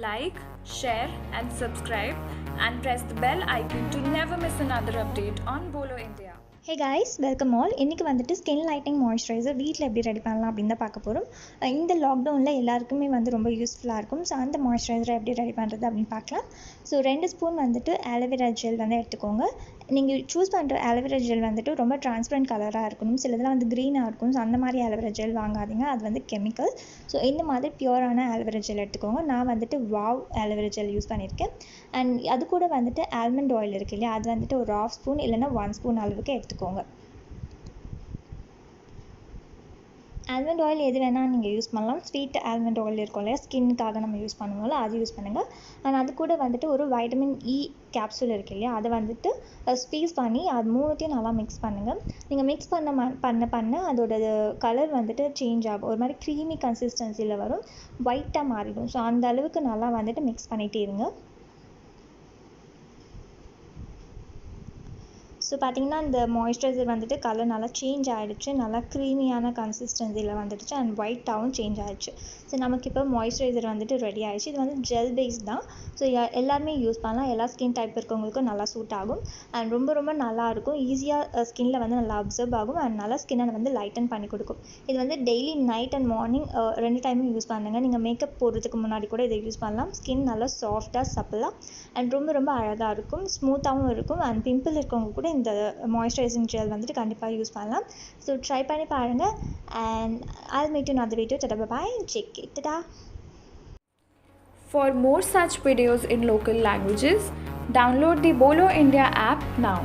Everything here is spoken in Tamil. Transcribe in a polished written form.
Like, share and subscribe and press the bell icon to never miss another update on Bolo India. Hey guys, welcome all. இன்றைக்கி வந்துட்டு ஸ்கின் லைட்டிங் மாய்ஸ்சரைசர் வீட்டில் எப்படி ரெடி பண்ணலாம் அப்படின்னு தான் பார்க்க போகிறோம். இந்த லாக்டவுனில் எல்லாருக்குமே வந்து ரொம்ப யூஸ்ஃபுல்லாக இருக்கும். ஸோ அந்த மாய்ஸ்சரைசரை எப்படி ரெடி பண்ணுறது அப்படின்னு பார்க்கலாம். ஸோ 2 ஸ்பூன் வந்துட்டு ஆலோவேரா ஜெல் வந்து எடுத்துக்கோங்க. நீங்கள் சூஸ் பண்ணுற ஆலோவேரா ஜெல் வந்துட்டு ரொம்ப டிரான்ஸ்பரண்ட் கலராக இருக்கணும். சிலதெல்லாம் வந்து க்ரீனாக இருக்கும். ஸோ அந்த மாதிரி ஆலோவேரா ஜெல் வாங்காதீங்க, அது வந்து கெமிக்கல். ஸோ இந்த மாதிரி பியூரான ஆலோவேரா ஜெல் எடுத்துக்கோங்க. நான் வந்துட்டு வாவ் ஆலோவேரா ஜெல் யூஸ் பண்ணியிருக்கேன். அண்ட் அது கூட வந்துட்டு ஆல்மண்ட் ஆயில் இருக்குது இல்லையா, அது வந்துட்டு ஒரு 1/2 ஸ்பூன் இல்லைன்னா 1 ஸ்பூன் அளவுக்கு எடுத்துக்கோங்க. ஆல்மண்ட் ஆயில் எது வேணால் நீங்கள் யூஸ் பண்ணலாம். ஸ்வீட் ஆல்மண்ட் ஆயில் இருக்கும் இல்லையா, ஸ்கின்னுக்காக நம்ம யூஸ் பண்ணுவோம்ல, அது யூஸ் பண்ணுங்கள். அண்ட் அது கூட வந்துட்டு ஒரு வைட்டமின் இ கேப்சூல் இருக்குது இல்லையா, அதை வந்துட்டு ஸ்பீஸ் பண்ணி அது மூணுத்தையும் நல்லா மிக்ஸ் பண்ணுங்கள். நீங்கள் மிக்ஸ் பண்ண அதோட கலர் வந்துட்டு சேஞ்ச் ஆகும், ஒரு மாதிரி க்ரீமி கன்சிஸ்டன்சியில் வரும், ஒயிட்டாக மாறிடும். ஸோ அந்த அளவுக்கு நல்லா வந்துட்டு மிக்ஸ் பண்ணிகிட்டே இருங்க. ஸோ பார்த்திங்கன்னா இந்த மாய்ஸ்சரைசர் வந்துட்டு கலர் நல்லா சேஞ்ச் ஆகிடுச்சு, நல்லா க்ரீமியான கன்சிஸ்டன்சியில் வந்துடுச்சு அண்ட் ஒயிட்டாகவும் சேஞ்ச் ஆகிடுச்சு. ஸோ நமக்கு இப்போ மாய்ஸ்சரைசர் வந்துட்டு ரெடி ஆகிடுச்சு. இது வந்து ஜெல் பேஸ் தான். ஸோ எல்லாருமே யூஸ் பண்ணலாம். எல்லா ஸ்கின் டைப் இருக்கவங்களுக்கும் நல்லா சூட் ஆகும் அண்ட் ரொம்ப ரொம்ப நல்லாயிருக்கும். ஈஸியாக ஸ்கின்னில் வந்து நல்லா அப்சர்வ் ஆகும் அண்ட் நல்லா ஸ்கின்னை வந்து லைட்டன் பண்ணி கொடுக்கும். இது வந்து டெய்லி நைட் அண்ட் மார்னிங் 2 டைமும் யூஸ் பண்ணுங்கள். நீங்கள் மேக்கப் போடுறதுக்கு முன்னாடி கூட இதை யூஸ் பண்ணலாம். ஸ்கின் நல்லா சாஃப்டாக சப்பலாக அண்ட் ரொம்ப ரொம்ப அழகாக இருக்கும், ஸ்மூத்தாகவும் இருக்கும். அண்ட் பிம்பிள் இருக்கவங்க கூட இந்த மாய்ஸ்சரைசிங் ஜெல் வந்துட்டு கண்டிப்பாக யூஸ் பண்ணலாம். ஸோ ட்ரை பண்ணி பாருங்கள் and I'll meet you in another video. Tada, bye bye, check it, tada. For more such videos in local languages, download the Bolo India app now.